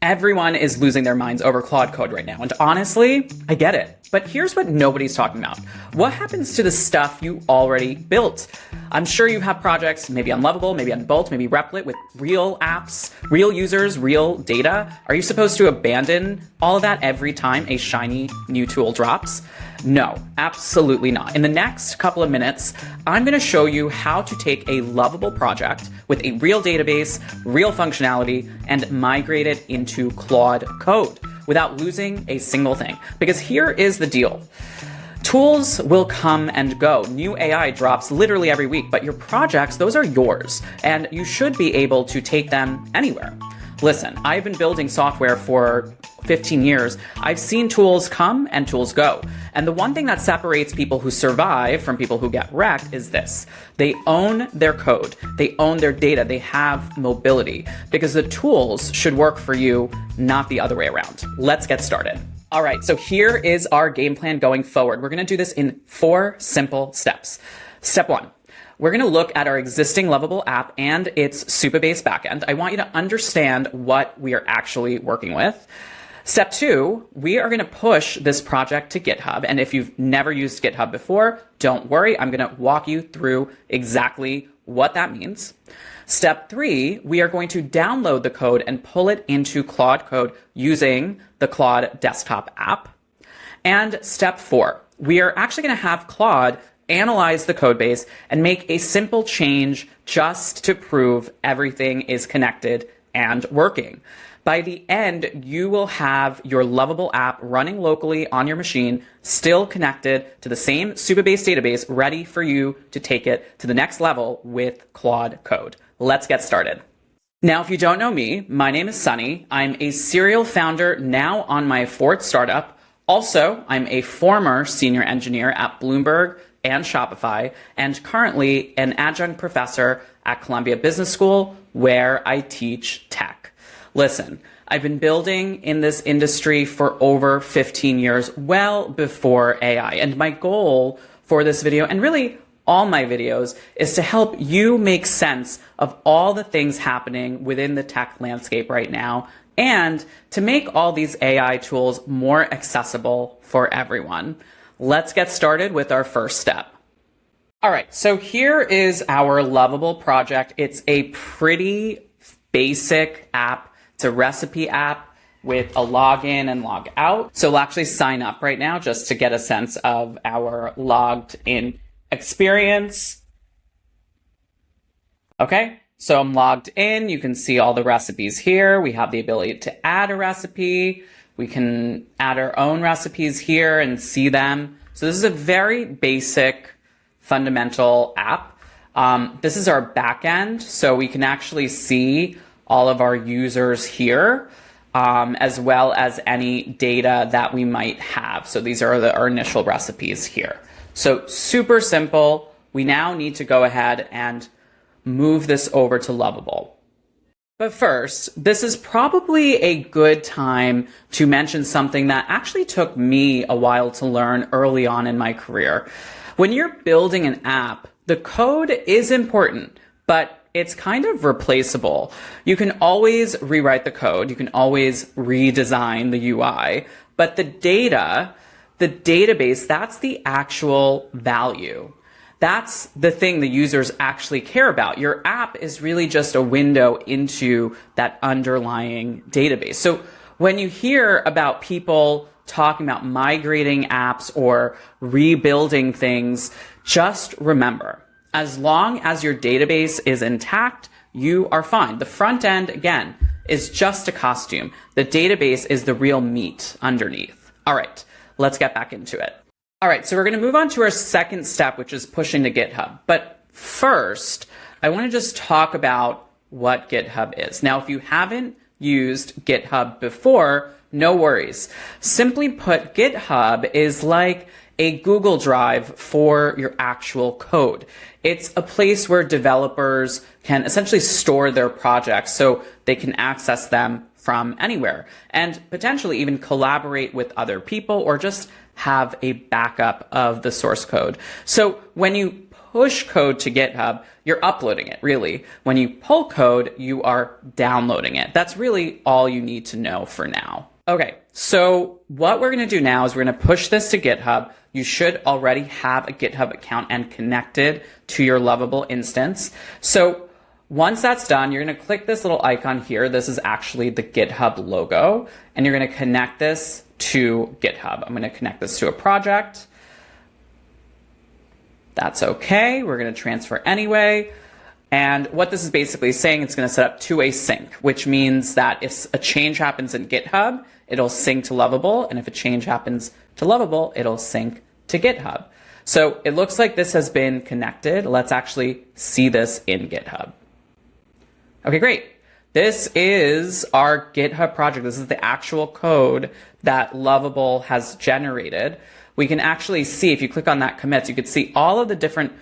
Everyone is losing their minds over Claude Code right now. And honestly, I get it. But here's what nobody's talking about. What happens to the stuff you already built? I'm sure you have projects, maybe on Lovable, maybe on Bolt, maybe Replit with real apps, real users, real data. Are you supposed to abandon all of that every time a shiny new tool drops? No, absolutely not. In the next couple of minutes, I'm going to show you how to take a Lovable project with a real database, real functionality, and migrate it into Claude Code without losing a single thing. Because here is the deal. Tools will come and go. New AI drops literally every week, but your projects, those are yours, and you should be able to take them anywhere. Listen, I've been building software for 15 years. I've seen tools come and tools go. And the one thing that separates people who survive from people who get wrecked is this. They own their code. They own their data. They have mobility because the tools should work for you, not the other way around. Let's get started. All right, so here is our game plan going forward. We're going to do this in 4 simple steps. Step 1. We're going to look at our existing Lovable app and its Supabase backend. I want you to understand what we are actually working with. Step 2, we are going to push this project to GitHub. And if you've never used GitHub before, don't worry. I'm going to walk you through exactly what that means. Step 3, we are going to download the code and pull it into Claude Code using the Claude desktop app. And step 4, we are actually going to have Claude analyze the code base and make a simple change just to prove everything is connected and working. By the end, you will have your Lovable app running locally on your machine, still connected to the same Supabase database, ready for you to take it to the next level with Claude Code. Let's get started. Now, if you don't know me, my name is Sunny. I'm a serial founder now on my 4th startup. Also, I'm a former senior engineer at Bloomberg and Shopify, and currently an adjunct professor at Columbia Business School, where I teach tech. Listen, I've been building in this industry for over 15 years, well before AI. And my goal for this video, and really all my videos, is to help you make sense of all the things happening within the tech landscape right now, and to make all these AI tools more accessible for everyone. Let's get started with our first step. All right, so here is our Lovable project. It's a pretty basic app. It's a recipe app with a login and log out. So we'll actually sign up right now just to get a sense of our logged in experience. Okay, so I'm logged in. You can see all the recipes here. We have the ability to add a recipe. We can add our own recipes here and see them. So this is a very basic, fundamental app. This is our backend, so we can actually see all of our users here, as well as any data that we might have. So these are our initial recipes here. So super simple. We now need to go ahead and move this over to Lovable. But first, this is probably a good time to mention something that actually took me a while to learn early on in my career. When you're building an app, the code is important, but it's kind of replaceable. You can always rewrite the code. You can always redesign the UI, but the data, the database, that's the actual value. That's the thing the users actually care about. Your app is really just a window into that underlying database. So when you hear about people talking about migrating apps or rebuilding things, just remember, as long as your database is intact, you are fine. The front end, again, is just a costume. The database is the real meat underneath. All right, let's get back into it. All right, so we're going to move on to our second step, which is pushing to GitHub. But first, I want to just talk about what GitHub is. Now, if you haven't used GitHub before, no worries. Simply put, GitHub is like a Google Drive for your actual code. It's a place where developers can essentially store their projects so they can access them from anywhere and potentially even collaborate with other people or just have a backup of the source code. So when you push code to GitHub, you're uploading it, really. When you pull code, you are downloading it. That's really all you need to know for now. Okay, so what we're going to do now is we're going to push this to GitHub. You should already have a GitHub account and connected to your Lovable instance. So once that's done, you're going to click this little icon here. This is actually the GitHub logo, and you're going to connect this to GitHub. I'm going to connect this to a project. That's okay. We're going to transfer anyway. And what this is basically saying, it's going to set up two-way sync, which means that if a change happens in GitHub, it'll sync to Lovable. And if a change happens to Lovable, it'll sync to GitHub. So it looks like this has been connected. Let's actually see this in GitHub. Okay, great. This is our GitHub project. This is the actual code that Lovable has generated. We can actually see, if you click on that commits, you could see all of the different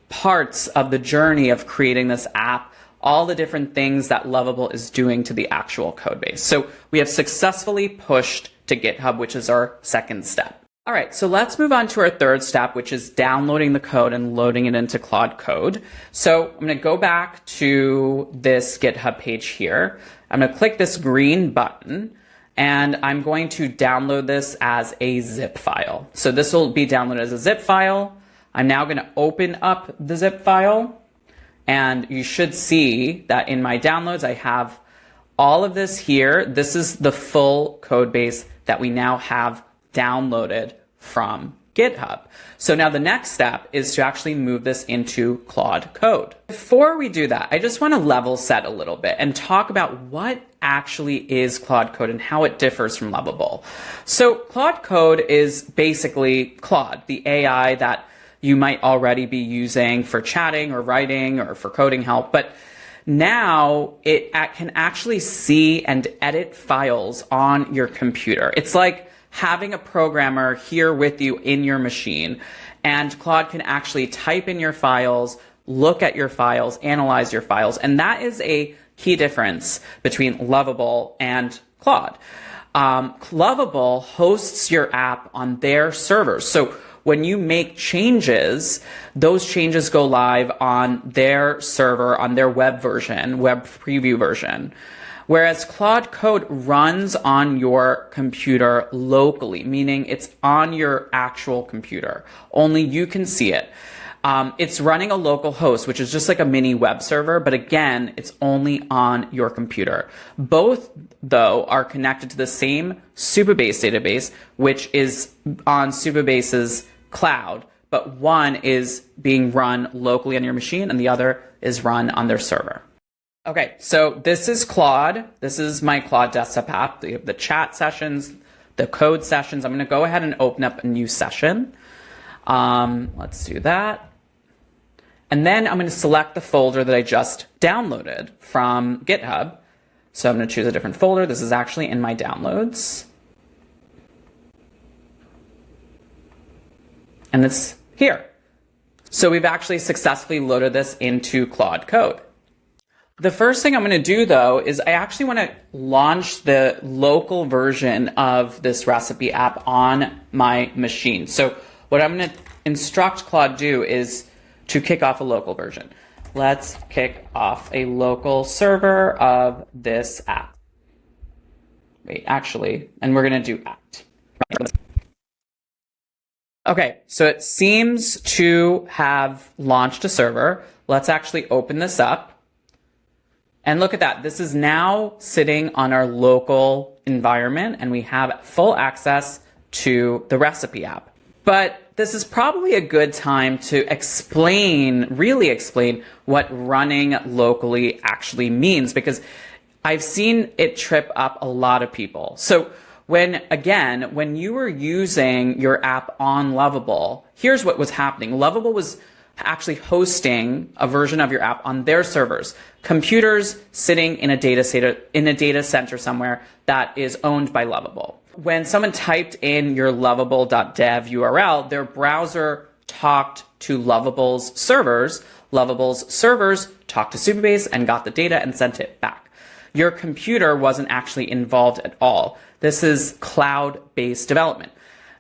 parts of the journey of creating this app, all the different things that Lovable is doing to the actual code base. So we have successfully pushed to GitHub, which is our second step. All right, so let's move on to our third step, which is downloading the code and loading it into Claude Code. So I'm going to go back to this GitHub page here. I'm going to click this green button, and I'm going to download this as a zip file. So this will be downloaded as a zip file. I'm now going to open up the zip file, and you should see that in my downloads, I have all of this here. This is the full code base that we now have downloaded from GitHub. So now the next step is to actually move this into Claude Code. Before we do that, I just want to level set a little bit and talk about what actually is Claude Code and how it differs from Lovable. So Claude Code is basically Claude, the AI that you might already be using for chatting or writing or for coding help, but now it can actually see and edit files on your computer. It's like having a programmer here with you in your machine, and Claude can actually type in your files, look at your files, analyze your files, and that is a key difference between Lovable and Claude. Lovable hosts your app on their servers. So when you make changes, those changes go live on their server, on their web version, web preview version. Whereas Claude Code runs on your computer locally, meaning it's on your actual computer. Only you can see it. It's running a local host, which is just like a mini web server, but again, it's only on your computer. Both, though, are connected to the same Supabase database, which is on Supabase's cloud, but one is being run locally on your machine and the other is run on their server. Okay, so this is Claude. This is my Claude desktop app. The chat sessions, the code sessions. I'm going to go ahead and open up a new session. Let's do that. And then I'm going to select the folder that I just downloaded from GitHub. So I'm going to choose a different folder. This is actually in my downloads. And it's here. So we've actually successfully loaded this into Claude Code. The first thing I'm going to do, though, is I actually want to launch the local version of this recipe app on my machine. So what I'm going to instruct Claude do is to kick off a local version. Let's kick off a local server of this app. Wait, actually, and we're going to do apt. Okay, so it seems to have launched a server. Let's actually open this up. And look at that. This is now sitting on our local environment, and we have full access to the recipe app. But this is probably a good time to really explain what running locally actually means, because I've seen it trip up a lot of people. So when you were using your app on Lovable, here's what was happening. Lovable was actually hosting a version of your app on their servers, computers sitting in a data center somewhere that is owned by Lovable. When someone typed in your lovable.dev URL, their browser talked to Lovable's servers. Lovable's servers talked to Supabase and got the data and sent it back. Your computer wasn't actually involved at all. This is cloud-based development.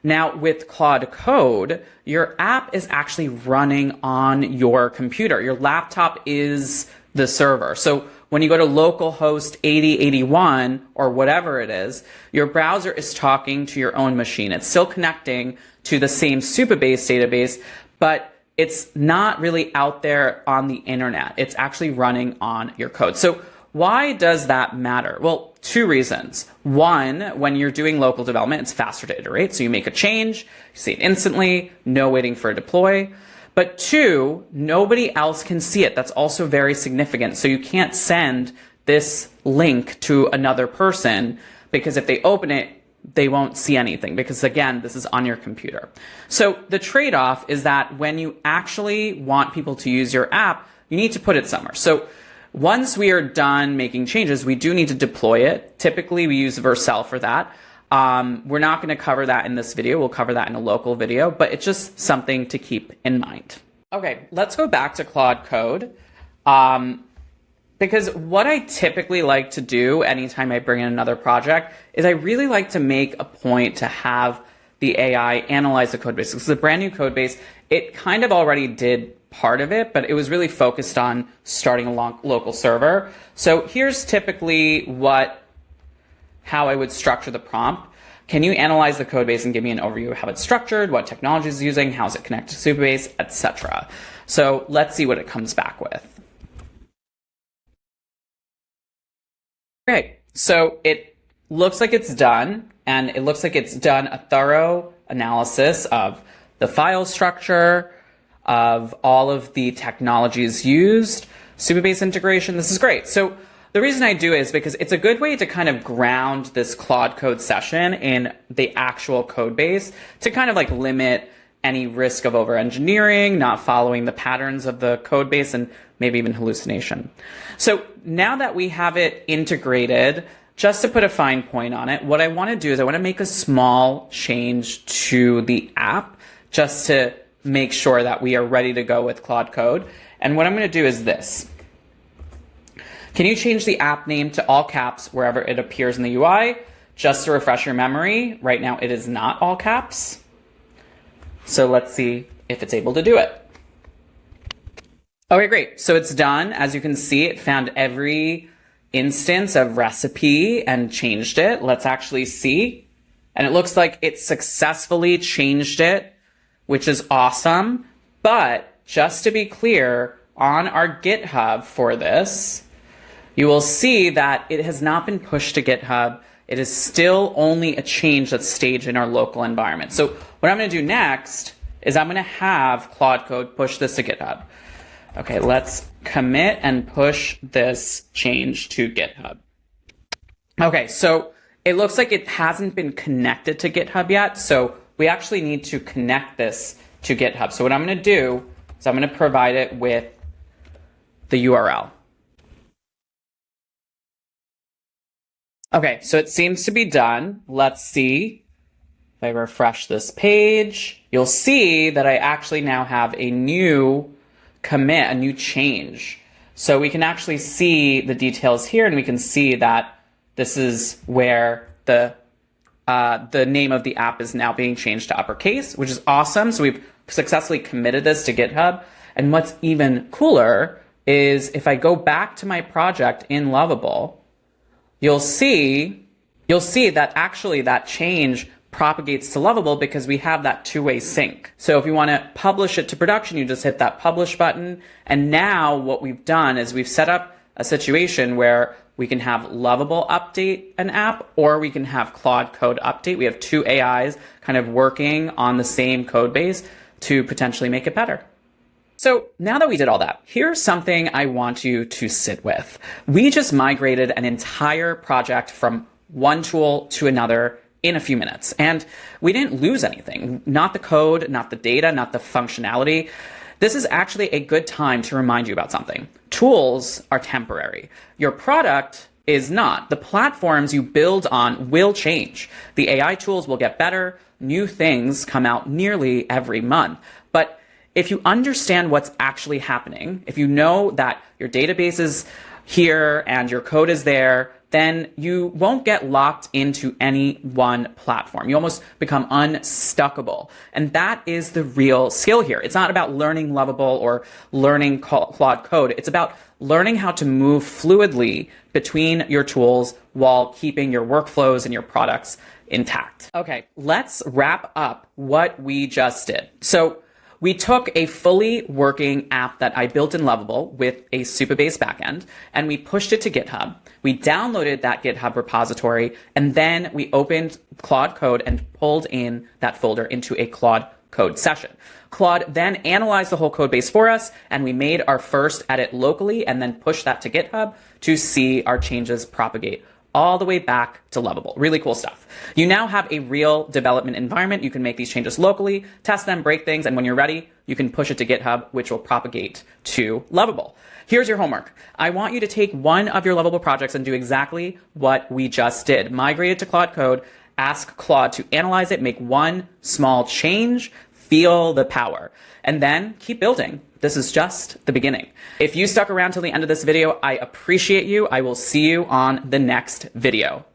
Now with Claude Code, your app is actually running on your computer. Your laptop is the server. So when you go to localhost 8081 or whatever it is, your browser is talking to your own machine. It's still connecting to the same Supabase database, but it's not really out there on the internet. It's actually running on your code. So why does that matter? Well, two reasons. One, when you're doing local development, it's faster to iterate. So you make a change, you see it instantly, no waiting for a deploy. But two, nobody else can see it. That's also very significant. So you can't send this link to another person because if they open it, they won't see anything because again, this is on your computer. So the trade-off is that when you actually want people to use your app, you need to put it somewhere. So once we are done making changes, we do need to deploy it. Typically, we use Vercel for that. We're not going to cover that in this video. We'll cover that in a local video, but it's just something to keep in mind. Okay, let's go back to Claude Code. Because what I typically like to do anytime I bring in another project is I really like to make a point to have the AI analyze the code base. This is a brand new code base. It kind of already did part of it, but it was really focused on starting a local server. So here's typically how I would structure the prompt. Can you analyze the code base and give me an overview of how it's structured, what technology it's using, how is it connected to Supabase, etc. So let's see what it comes back with. Okay, so it looks like it's done, and it looks like it's done a thorough analysis of the file structure, of all of the technologies used, Supabase integration. This is great. So the reason I do it is because it's a good way to kind of ground this Claude Code session in the actual code base to kind of like limit any risk of over-engineering, not following the patterns of the code base, and maybe even hallucination. So now that we have it integrated, just to put a fine point on it, what I want to do is I want to make a small change to the app just to make sure that we are ready to go with Claude Code. And what I'm going to do is this. Can you change the app name to all caps wherever it appears in the UI? Just to refresh your memory, right now it is not all caps. So let's see if it's able to do it. Okay, great. So it's done. As you can see, it found every instance of recipe and changed it. Let's actually see. And it looks like it successfully changed it, which is awesome. But just to be clear, on our GitHub for this, you will see that it has not been pushed to GitHub. It is still only a change that's staged in our local environment. So what I'm going to do next is I'm going to have Claude Code push this to GitHub. Okay, let's commit and push this change to GitHub. Okay, so it looks like it hasn't been connected to GitHub yet. So we actually need to connect this to GitHub. So what I'm going to do is I'm going to provide it with the URL. Okay, so it seems to be done. Let's see. If I refresh this page, you'll see that I actually now have a new commit, a new change. So we can actually see the details here, and we can see that this is where the name of the app is now being changed to uppercase, which is awesome. So we've successfully committed this to GitHub. And what's even cooler is if I go back to my project in Lovable, you'll see that actually that change propagates to Lovable because we have that two-way sync. So if you want to publish it to production, you just hit that publish button. And now what we've done is we've set up a situation where we can have Lovable update an app, or we can have Claude Code update. We have two AIs kind of working on the same code base to potentially make it better. So now that we did all that, here's something I want you to sit with. We just migrated an entire project from one tool to another in a few minutes, and we didn't lose anything. Not the code, not the data, not the functionality. This is actually a good time to remind you about something. Tools are temporary. Your product is not. The platforms you build on will change. The AI tools will get better. New things come out nearly every month. But if you understand what's actually happening, if you know that your database is here and your code is there, then you won't get locked into any one platform. You almost become unstuckable. And that is the real skill here. It's not about learning Lovable or learning Claude Code. It's about learning how to move fluidly between your tools while keeping your workflows and your products intact. Okay, let's wrap up what we just did. So we took a fully working app that I built in Lovable with a Supabase backend, and we pushed it to GitHub. We downloaded that GitHub repository, and then we opened Claude Code and pulled in that folder into a Claude Code session. Claude then analyzed the whole code base for us, and we made our first edit locally and then pushed that to GitHub to see our changes propagate all the way back to Lovable. Really cool stuff. You now have a real development environment. You can make these changes locally, test them, break things, and when you're ready, you can push it to GitHub, which will propagate to Lovable. Here's your homework. I want you to take one of your Lovable projects and do exactly what we just did. Migrate it to Claude Code, ask Claude to analyze it, make one small change, feel the power, and then keep building. This is just the beginning. If you stuck around till the end of this video, I appreciate you. I will see you on the next video.